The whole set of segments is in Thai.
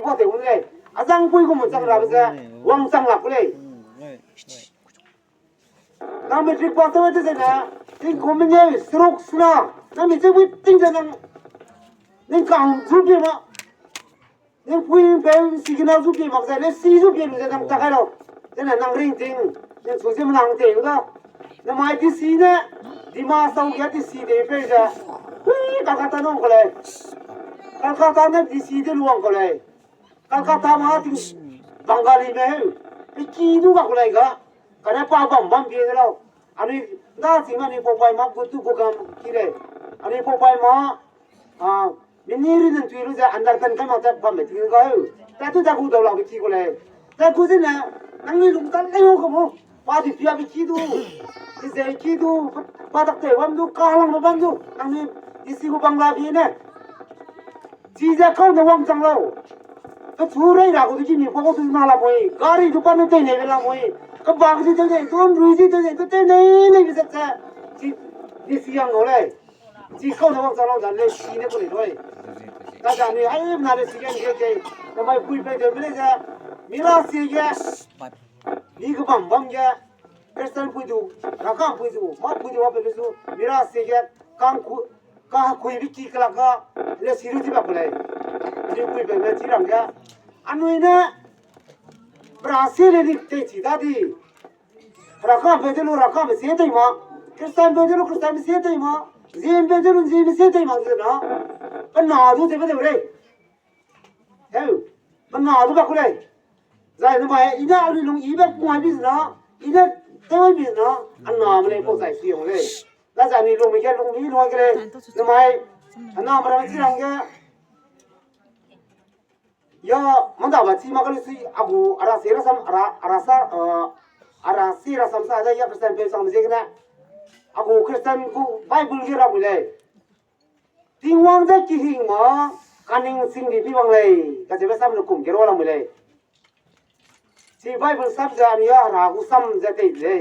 พ่อเสียงเลยอาจังปุ้ยก็หมดจังเราจะวังจังหลักเลยน้ำมันริบว่าตัวจะนะที่คมมันเนี่ยสรุปสนะน้ำมันจะวิ่งติ้งจะนั่งนี่กางรูปเดียวนะนี่ปุ้ยเป็นสิ่งนั้นรูปเดียวบอกใจเลยสี่รูปเดียวจะนั่งตะไคร้เราจะนั่งริงจริงนี่สุดที่มันนั่งเตียงก็น้ำมันที่สี่เนี่ยดีมาสาวแก่ที่สี่เดียวไปจะเฮ้ยการการน้องก็เลยการการเนี่ยที่สี่เดียวลวงก็เลยการการมาที่บังกาลีเนี่ยไปกี่ดูก็เลยก็การเนี่ยป้าบัมเบี้ยเราอันนี้น่าสิ่งอันนี้พอไปมากุตุกุกามกี่เลยอันนี้พอไปมามินิรินทุยรู้จักอันดับกันกันมาแต่บัมไม่ทิ้งก็แต่ทุกอย่างกูดูเราไปกี่ก็เลยแต่กูสินะนั่งนี่ลุงกันเลี้ยวก็มั้งป้าที่พี่ไปกี่ดูที่เจกี่ดูป้าตักเตะวันดูกาลังมาบันดูนั่งนี่ที่สิกูบังลาบีเนี่ยที่จะเข้าในวังจังเราก็ชูเรื่องกูที่มีพวกเขาสุดมาละมวยการีทุกคนนั่งเตะเนี่ยเวลามวยก็บางที่เตะเนี่ยตัวรู้ที่เตะเนี่ยก็เตะเนี่ยพิเศษแท้ที่เสียงเขาเลยที่เข้าในวังจังเราดันเลยสีเนี่ยคนเลยแต่จากนี้ไอ้เนี่ยน่าจะเสียงเยอะเลยทำไมคุยไปเดี๋ยวไม่ได้จะมีราศีเยอะนี่ก็บัมเยอะเอสตันคุยดูรักกันคุยดูมาคุยดูว่าเป็นสู้มีราศีเยอะการคุยวิธีกลางก็เลยสิรู้ที่แบบเลยนี่คุยไปเมื่อที่รังก็อันนู้นเนี่ยบราซิลนี่เตะจีดาดีรักกันเป็นเรื่องรักกันไม่เสียใจมั้งคริสเตียนเป็นเรื่องคริสเตียนไม่เสียใจมั้งเจมเป็นเรื่องเจมไม่เสียใจมั้งสินะมันหนาดูเต็มไปเลยเฮ้ยมันหนาดูแบบเลยใจทำไมอีน่าลุงอีแบบมวยบิสนะอีน่าเต้ยบิสนะอันหนามันเลยพวกใส่เสียงเลยแล้วจากนี้ลุงไม่แค่ลุงนี้ลุงก็เลยทำไมอันหนามันไม่ที่รังก็ยามันด่าว่าที่มาก็เลยสิอากูอาราเซราซัมอาราซาอาราซีราซัมซาได้ยาคริสเตียนเป็นสังเกตนะอากูคริสเตียนกูไบเบิลที่เราไปเลยทิ้งวางจะกี่หิงมาการนิ่งสิ่งดีพี่วังเลยก็จะไปซ้ำลูกกลุ่มเกล้าเราไปเลยที่ไบเบิลซ้ำจะนี่รากูซ้ำจะติดเลย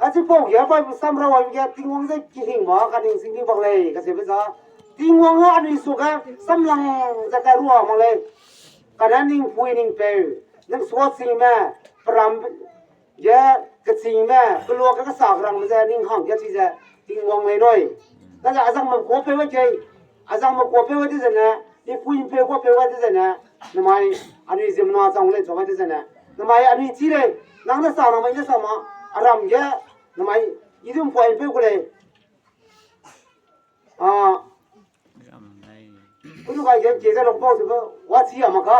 อาจจะพวกยาไบเบิลซ้ำเราไว้แค่ทิ้งวางจะกี่หิงมาการนิ่งสิ่งดีวังเลยก็จะไปซ้ำทิ้งวางอันนี้สุกะซ้ำลังจะแต่รัวมาเลยการนิ่งพูดนิ่งเปย์นั่งสวดสิ่งแม่พรำยากระสิ่งแม่กลัวก็สากรังมันจะนิ่งห้องแค่ที่จะทิ้งวางเลยหน่อยนั่นแหละอาจารย์มันขวบไปไว้ใจอาจารย์มันขวบไปไว้ที่ไหนนะนี่พูดยิ่งไปขวบไปไว้ที่ไหนนะทำไมอันนี้จะมันอาจารย์เลยชอบไว้ที่ไหนนะทำไมอันนี้ที่เลยนั่งนั่งสาวทำไมนั่งสาวมาอารมณ์เยอะทำไมยี่ทุ่มพูดไปกูเลยคุณดูใครเกี่ยวกับหลวงพ่อสิบว่าที่อะมั้งก็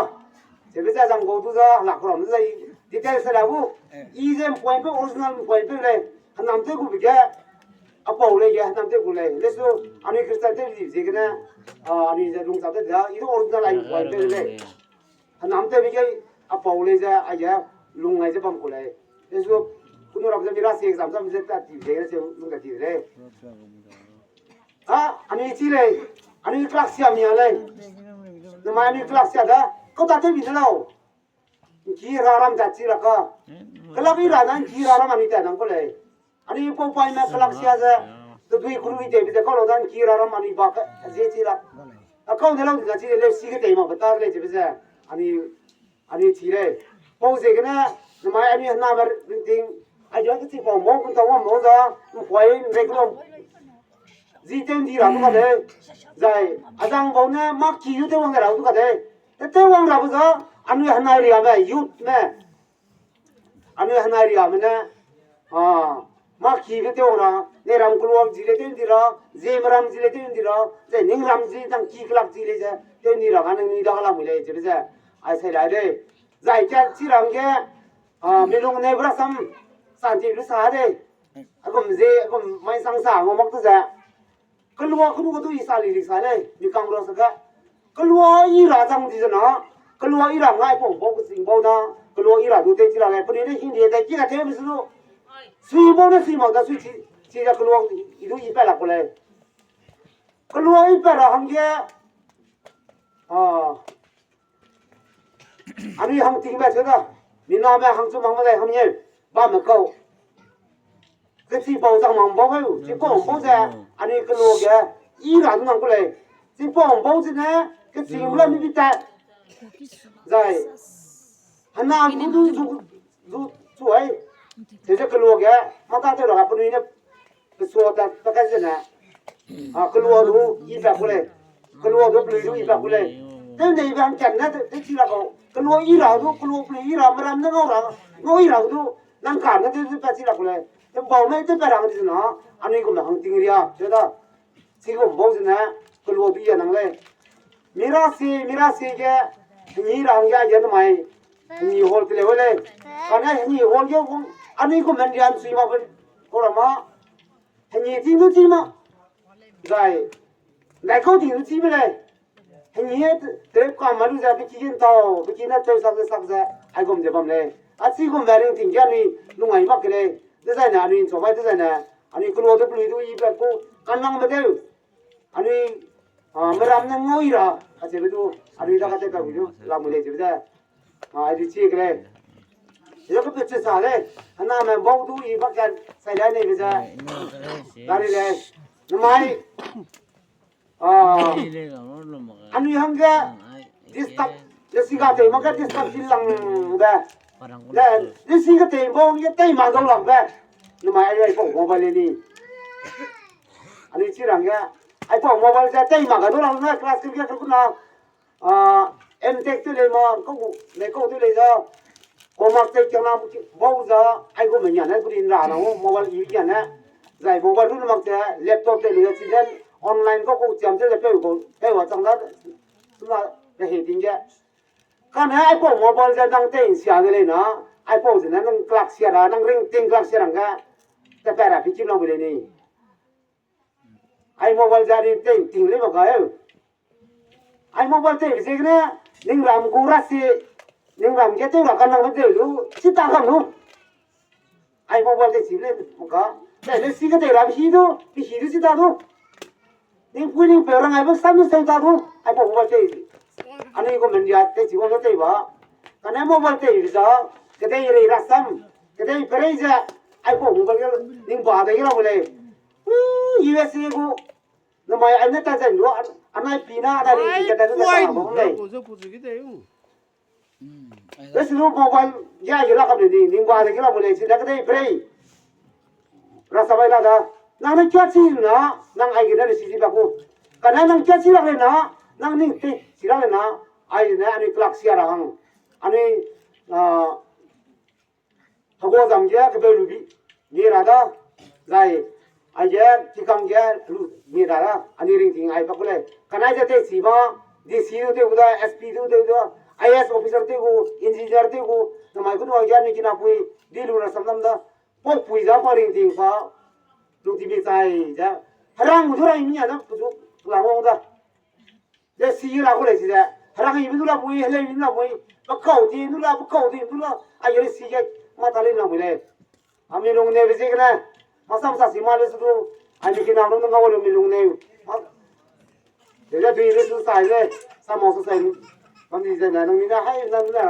จะไปจะจังกูตัวจะหลักหลอมจะดีเทลสลับกูยี่เจมพูดไปออริจินัลพูดไปเลยขนาดเท่ากูไปแค่อาเปาเลยแค่ทำเต็มกูเลยเลสอันนี้คริสเตียนเต็มที่สิกันนะอันนี้จะลุงสาวเต็มที่อีโรออริจินัลไอ้กูไปเลยขนาดเต็มที่อาเปาเลยจะไอ้ยาลุงไงจะปั๊มกูเลยเลสคุณรับจะมีราศีเอกสามสามจะตัดจีบเลยจะลุงตัดจีบเลยอันนี้ที่เลยอันนี้คลาสเซียมีอะไรทำไมอันนี้คลาสเซียด้ก็ตัดเต็มที่แล้วกีรารามจัดจีละก็กลับอีรานั้นกีรารามอันนี้แต่นั่งก็เลยอันนี้พอไปแม่คลาสเซียจะตัวที่คุณวิจัยไปจะเข้าเราด้านกีรารามอันนี้บ้าก็เสียจีละเข้าเดี๋ยวเราจะจีเลยสิ่งที่มาบัตรเลยจะไปจะอันนี้ทีเลยพอเสร็จนะทำไมอันนี้หน้าแบบจริงไอ้ย้อนที่ผมมองคุณตัวมองจะมันควายเด็กลงจีเต็มที่เราตัวกันเลยใจอาจารย์บอกเนี่ยมักขี้อยู่เต็มวันเราตัวกันเลยแต่เต็มวันเราจะอันนี้หันหน้าเรียบไปยุดเนี่ยอันนี้หันหน้าเรียบมันเนี่ยมักขี้อยู่เต็มวันเราเนี่ยรำกลัวจีเลยเต็มที่เราเจมรำจีเลยเต็มที่เราแต่นิ่งรำจีตั้งขี้กลักจีเลยจะเต็มที่เรากันนี่ดักละมุเลยจะไปจะไอ้เสียดายเลยใจแค่ที่รังแค่ไม่ลงในบริษัทสันติรู้สาเลยก็ไม่สังสารมักตัวจะก็รู้ว่าคุณก็ตัวอีสานลิสาเลยมีกังวลสักก็รู้ว่าอีราจังดีจะนะก็รู้ว่าอีราง่ายผมบอกสิ่งบ่นะก็รู้ว่าอีราดูเตจิราไงพอดีได้หินเดียแต่กี่นาทีไม่รู้สุยบ่นะสุยมาแต่สุยที่จะก็รู้ว่าอีดูอีเปล่าก็เลยก็รู้ว่าอีเปล่าหังแค่อันนี้หังทิ้งไปเถอะนะมีน้ำแม่หังจุ่มหังมาได้หังเนี่ยบ้านมันเขาก็ที่บ่จังมังบ่เขาที่บ่บ่จะอันนี้ก็รู้แกอีราดูนั่งก็เลยที่บ่บ่จะนะก็สิ่งเรื่องนี้แต่在很难都做哎，这个路个，马达这了不能呢，不说的不干什呢，啊，个路都100过来，个路都不能都100过来，但那边讲那这起那个路100都个路不能100，没人能我100都能干那这把起那过来，这包没这把人就是呢，安尼个没行定的呀，觉得这个包是呢，个路都也能来。मेरा से के नहीं रंगा ये तो मैं नहीं होल के लेवल है करना नहीं होल के वो अन्य को मैं जान सीमा पर कोड़ा माँ नहीं तीन तो सीमा गाय लाइकों तीन तो सीमा ले नहीं तेरे काम मालूम है बिकिन ना तो सब आई को मुझे बमले अच्छी को मैरिंग तीन क्या नहीं लुंगाई मत करे जैसा ना नहीं सोमा जैसा ना अन्य को लोग तो पुलिस तो ये बात को कानून में दे अन्य meram nang ngoi ra aje betu ari da kate ka bidu la mule je bida ari chi kre yo ko peche sa le ana me bau du I ba kan sai dai ne bisa dari le namai anu hang ga distak desiga te ma ga distak silang da da desiga te bau ye tai ma dong lang ba namai ai phong mo ba le ni ari chi rang ga ai phong mobile ra tay mà cái đó là class kia cái nào em take tôi lên mà có tôi lên ra có mặc take cho nó bao giờ ai có mình nhận đấy tôi đi ra nó mobile gì nhận đấy giải mobile luôn mặc cái laptop để lấy chỉ nên online có chạm tới laptop của cái vào trong đó là cái hệ thống kia cái này ai phong mobile ra đang tay xả cái này nó ai phong thì nó đang class xả ra đang ring tiếng class xả rằng cái phải là phải chịu lòng cái này ai mobile ra đi ting lấy mà cái ai mobile ting gì cái nên làm cú ra xí nên làm cái tiếng là cái năng vấn đề luôn chỉ ta không luôn ai mobile ting chỉ lên một cái để xí cái tiếng làm gì đó chỉ ta thôi nên quy định phải rằng ai biết xem ta thôi ai mobile ting anh ấy có mình ra tiếng chỉ có cái tiếng vậy cái này mobile ting bây giờ cái tiếng này ra xem cái tiếng phải ra ai mobile nên bảo cái nào vậy USA को nó mày anh ấy ta dành nữa anh ấy pina đây thì cái này nó làm không này cái sự mobile ya cái là cái gì nhưng mà cái là một cái gì đó cái này free rasa bay là đó năng nó chết gì nữa năng ai cái này là gì bác cô cái này năng chết gì là cái nó năng nín thì gì là cái nó ai này anh ấy class gì à anh ấy học qua giảm giá cái bê lụi như là đó này ai giờ chỉ cần cái như là anh ấy ring tiếng ai bác cô cái nàyจะสีมาดีซีดูเท่าไหร่ SP ดูเท่าไหร่ IS officer เท่าไหร่ engineer เท่าไหร่ทำไมคุณว่าอย่างนี้กินอะไรดีรู้นะสำนักนั้นพวกผู้จ้าพอเรื่องทิ้งฟ้าลูกที่มีใจจ้ะฮารังมุดอะไรมีอะไรปุ๊บหลังว่าเดี๋ยวซีเราก็เลยสิเดี๋ยวฮารังอีกดูละมุ้ยเฮเลยดูละมุ้ยปักเข้าทีดูละปักเข้าทีดูละไอ้ยันซีแกมาทะเลน้ำไปเลยอามีลงเนี่ยไปสิกันนะมาซ้ำสีมาเลยสุดอันนี้กินน้ำน้องเขาเลยมีลงเนี่ยเดี๋ยวจะดูเรื่องสุดสายเลยสมองสุดสายมันดีใจนะน้องนี่นะให้นั่นแหละ